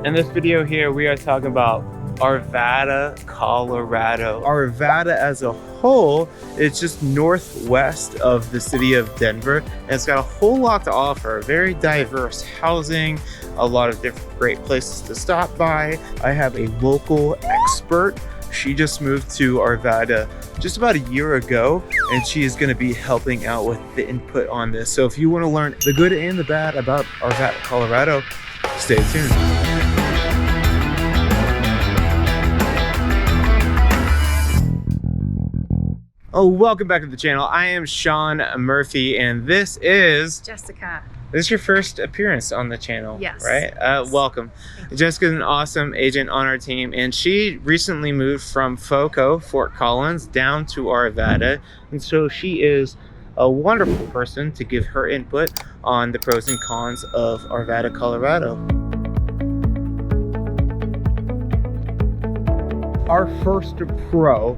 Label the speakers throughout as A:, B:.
A: In this video here, we are talking about ARVADA, Colorado. ARVADA as a whole is just northwest of the city of Denver, and it's got a whole lot to offer. Very diverse housing, a lot of different great places to stop by. I have a local expert. She just moved to ARVADA just about a year ago, and she is going to be helping out with the input on this. So if you want to learn the good and the bad about ARVADA, Colorado, stay tuned. Oh, welcome back to the channel. I am Sean Murphy, and this is
B: Jessica.
A: This is your first appearance on the channel,
B: yes.
A: Right?
B: Yes.
A: Welcome. Jessica's an awesome agent on our team, and she recently moved from FOCO, Fort Collins, down to ARVADA, and so she is a wonderful person to give her input on the pros and cons of ARVADA, Colorado. Our first pro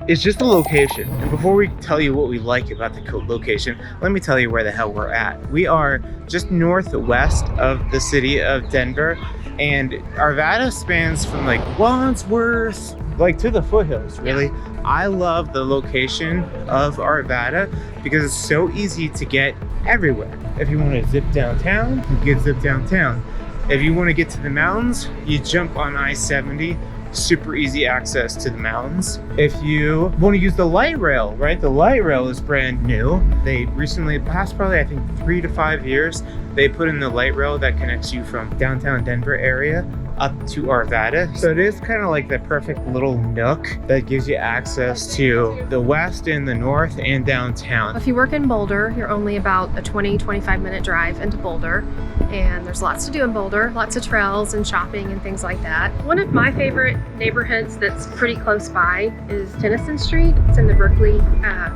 A: is just the location. And before we tell you what we like about the location, let me tell you where the hell we're at. We are just northwest of the city of Denver, and ARVADA spans from like Wadsworth, like to the foothills, really. Yeah. I love the location of ARVADA because it's so easy to get everywhere. If you want to zip downtown, you can zip downtown. If you want to get to the mountains, you jump on I-70. Super easy access to the mountains. If you want to use the light rail, right? The light rail is brand new. They recently, past probably I think 3 to 5 years, they put in the light rail that connects you from downtown Denver area up to ARVADA. So it is kind of like the perfect little nook that gives you access to the west and the north and downtown.
B: If you work in Boulder, you're only about a 20-25 minute drive into Boulder, and there's lots to do in Boulder, lots of trails and shopping and things like that. One of my favorite neighborhoods that's pretty close by is Tennyson Street. It's in the Berkeley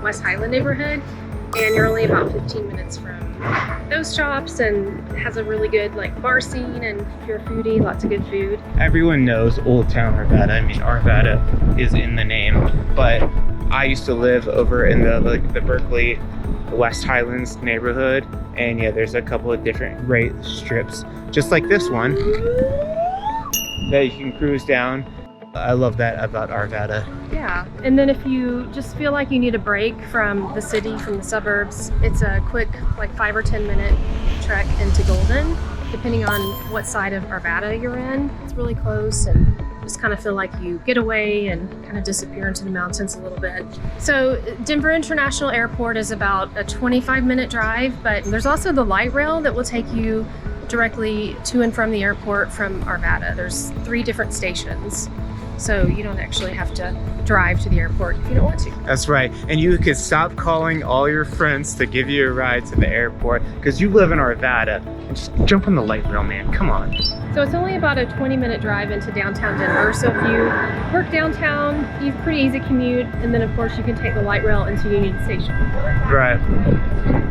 B: West Highland neighborhood, and you're only about 15 minutes from those shops, and has a really good like bar scene, and if you're a foodie, lots of good food.
A: Everyone knows Old Town ARVADA. I mean, ARVADA is in the name, but I used to live over in the Berkeley West Highlands neighborhood, and yeah, there's a couple of different great strips, just like this one, that you can cruise down. I love that about ARVADA.
B: Yeah, and then if you just feel like you need a break from the city, from the suburbs, it's a quick like 5 or 10 minute trek into Golden, depending on what side of ARVADA you're in. It's really close, and just kind of feel like you get away and kind of disappear into the mountains a little bit. So Denver International Airport is about a 25-minute drive, but there's also the light rail that will take you directly to and from the airport from ARVADA. There's 3 different stations, so you don't actually have to drive to the airport if you don't want to.
A: That's right, and you could stop calling all your friends to give you a ride to the airport because you live in ARVADA, and just jump on the light rail, man, come on.
B: So it's only about a 20-minute drive into downtown Denver. So if you work downtown, you have a pretty easy commute, and then of course you can take the light rail into Union Station.
A: Right.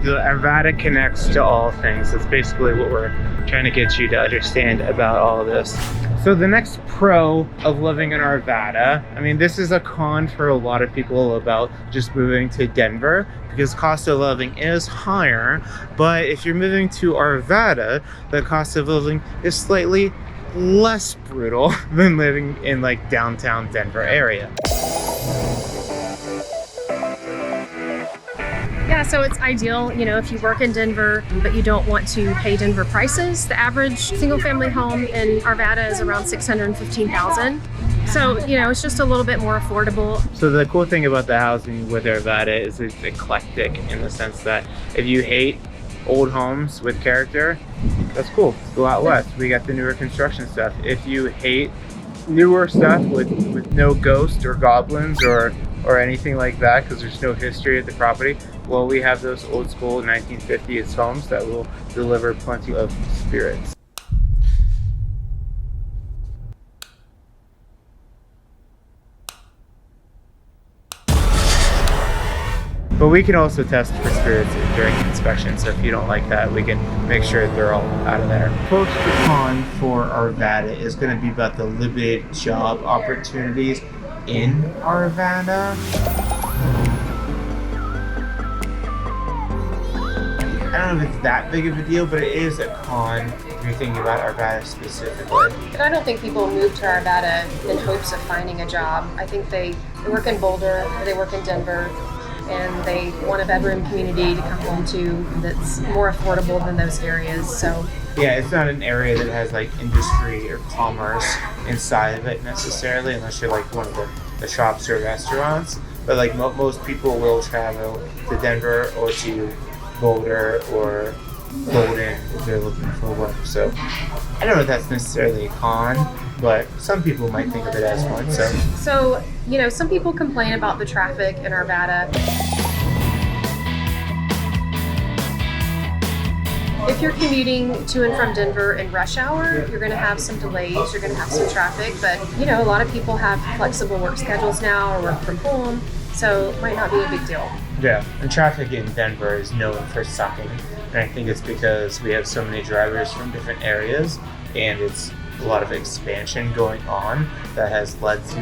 A: The ARVADA connects to all things. That's basically what we're trying to get you to understand about all of this. So the next pro of living in ARVADA, I mean, this is a con for a lot of people about just moving to Denver because cost of living is higher, but if you're moving to ARVADA, the cost of living is slightly less brutal than living in like downtown Denver area.
B: Yeah, so it's ideal, you know, if you work in Denver, but you don't want to pay Denver prices. The average single-family home in ARVADA is around $615,000. So, you know, it's just a little bit more affordable.
A: So the cool thing about the housing with ARVADA is it's eclectic in the sense that if you hate old homes with character, that's cool. Go out west. We got the newer construction stuff. If you hate newer stuff with no ghosts or goblins or anything like that because there's no history of the property, well, we have those old school 1950s homes that will deliver plenty of spirits. But we can also test for spirits during inspection, so if you don't like that, we can make sure they're all out of there. Pros and cons for ARVADA is going to be about the limited job opportunities in ARVADA. I don't know if it's that big of a deal, but it is a con if you're thinking about Arvada specifically.
B: But I don't think people move to Arvada in hopes of finding a job. I think they work in Boulder or they work in Denver, and they want a bedroom community to come home to that's more affordable than those areas. So
A: yeah, it's not an area that has like industry or commerce inside of it necessarily, unless you're like one of the shops or restaurants. But like most people will travel to Denver or to Boulder or Golden if they're looking for work. So I don't know if that's necessarily a con, but some people might think of it as one.
B: So you know, some people complain about the traffic in Arvada. If you're commuting to and from Denver in rush hour, you're going to have some delays, you're going to have some traffic, but you know, a lot of people have flexible work schedules now or work from home, so it might not be a big deal.
A: Yeah, and traffic in Denver is known for sucking, and I think it's because we have so many drivers from different areas, and it's a lot of expansion going on that has led to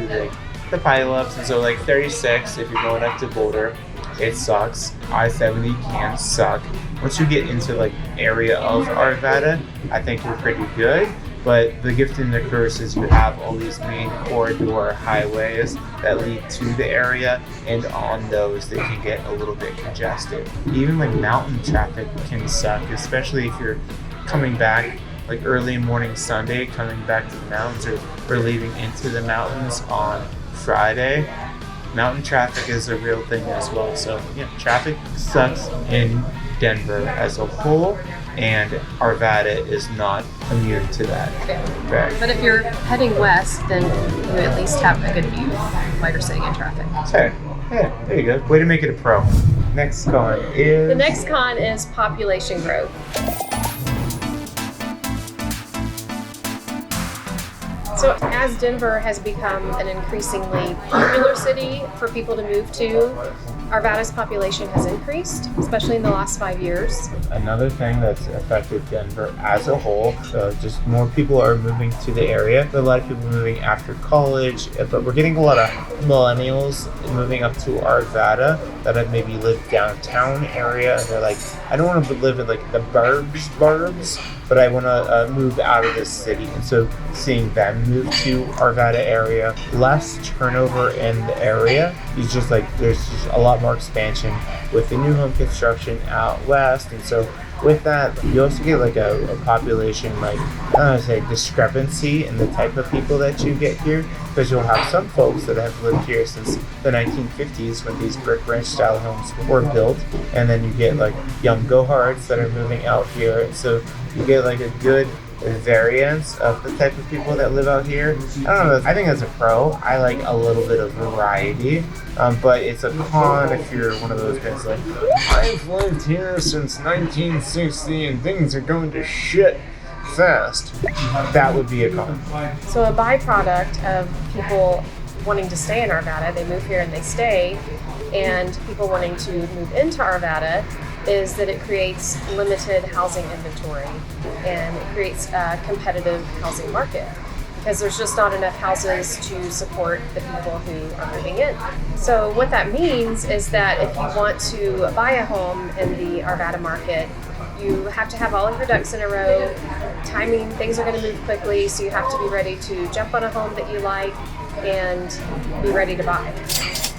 A: the pileups. And so like 36, if you're going up to Boulder, it sucks. I-70 can suck. Once you get into like area of Arvada, I think you're pretty good. But the gift and the curse is you have all these main corridor highways that lead to the area, and on those they can get a little bit congested. Even like mountain traffic can suck, especially if you're coming back like early morning Sunday, coming back to the mountains or leaving into the mountains on Friday. Mountain traffic is a real thing as well. So yeah, traffic sucks in Denver as a whole, and Arvada is not immune to that.
B: Okay. But if you're heading west, then you at least have a good view while you're sitting in traffic.
A: Okay. Yeah, there you go. Way to make it a pro. Next con is...
B: The next con is population growth. So as Denver has become an increasingly popular city for people to move to, Arvada's population has increased, especially in the last 5 years.
A: Another thing that's affected Denver as a whole, just more people are moving to the area. There are a lot of people moving after college, but we're getting a lot of millennials moving up to Arvada that have maybe lived downtown area, and they're like, I don't want to live in like the burbs, but I want to move out of this city. And so seeing them move to Arvada area, less turnover in the area, is just like there's just a lot more expansion with the new home construction out west. And so with that, you also get like a population, like I don't know, say discrepancy in the type of people that you get here, because you'll have some folks that have lived here since the 1950s when these brick ranch style homes were built, and then you get like young gohards that are moving out here. And so you get like a good variance of the type of people that live out here. I don't know, I think that's a pro. I like a little bit of variety, but it's a con if you're one of those guys like, I've lived here since 1960 and things are going to shit fast. That would be a con.
B: So a byproduct of people wanting to stay in Arvada, they move here and they stay, and people wanting to move into Arvada, is that it creates limited housing inventory, and it creates a competitive housing market because there's just not enough houses to support the people who are moving in. So what that means is that if you want to buy a home in the Arvada market, you have to have all of your ducks in a row. Timing, things are going to move quickly, so you have to be ready to jump on a home that you like and be ready to buy.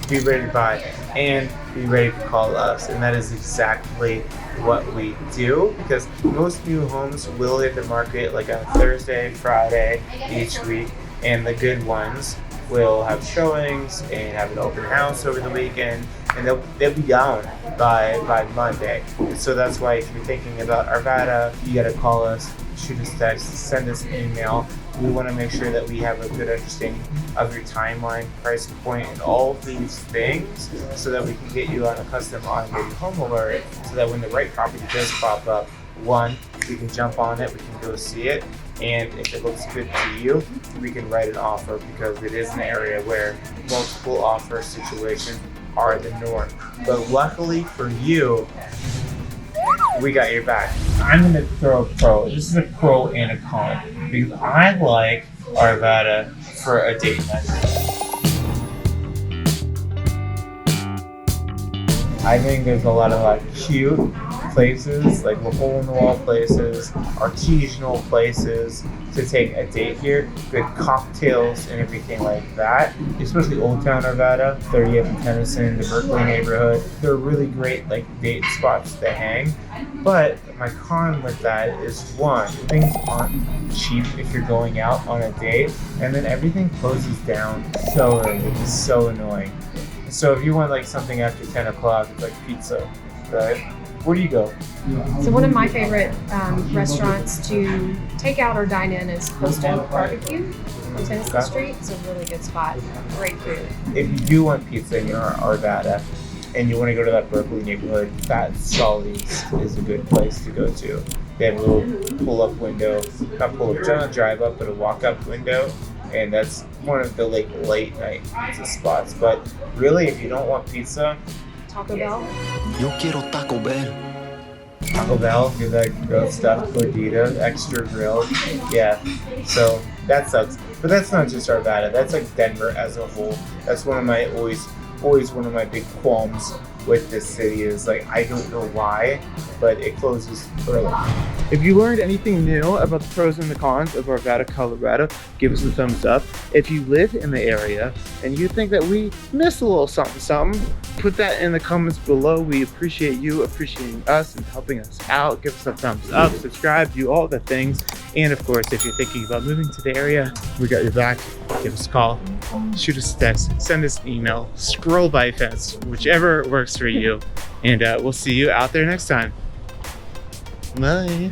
A: Be ready to buy and be ready to call us, and that is exactly what we do, because most new homes will hit the market like on Thursday, Friday each week, and the good ones will have showings and have an open house over the weekend, and they'll be gone by Monday. And so that's why if you're thinking about Arvada, you gotta call us, shoot us a text, send us an email. We want to make sure that we have a good understanding of your timeline, price point, and all of these things, so that we can get you on a custom automated home alert, so that when the right property does pop up, one, we can jump on it, we can go see it, and if it looks good to you, we can write an offer, because it is an area where multiple offer situations are the norm. But luckily for you, we got your back. I'm going to throw a pro. This is a pro and a con, because I like Arvada for a date night. I think there's a lot of like cute places, like the hole-in-the-wall places, artisanal places to take a date here. Good cocktails and everything like that, especially Old Town Arvada, 30th and Tennyson, the Berkeley neighborhood. They're really great like date spots to hang. But my con with that is, one, things aren't cheap if you're going out on a date, and then everything closes down so early. It's so annoying. So if you want like something after 10 o'clock, it's like pizza, right? Where do you go?
B: So one of my favorite restaurants to take out or dine in is Posto Barbecue on Tennyson Street. It's a really good spot. Great food.
A: If you do want pizza in your Arvada and you want to go to that Berkeley neighborhood, that Solly's is a good place to go to. They have a little pull-up window, not pull-up, not drive up, but a walk-up window. And that's one of the like late night pizza spots. But really, if you don't want pizza,
B: Taco Bell.
C: Yo quiero Taco Bell.
A: Taco Bell, get that grilled stuffed gordita, extra grilled. Yeah, so that sucks. But that's not just Arvada. That's like Denver as a whole. That's one of my always one of my big qualms with this city is like, I don't know why, but it closes early. If you learned anything new about the pros and the cons of Arvada, Colorado, give us a thumbs up. If you live in the area and you think that we missed a little something, put that in the comments below. We appreciate you appreciating us and helping us out. Give us a thumbs up, subscribe, do all the things. And of course, if you're thinking about moving to the area, we got your back. Give us a call, shoot us a text, send us an email, scroll by fence, whichever works for you. And we'll see you out there next time. Bye.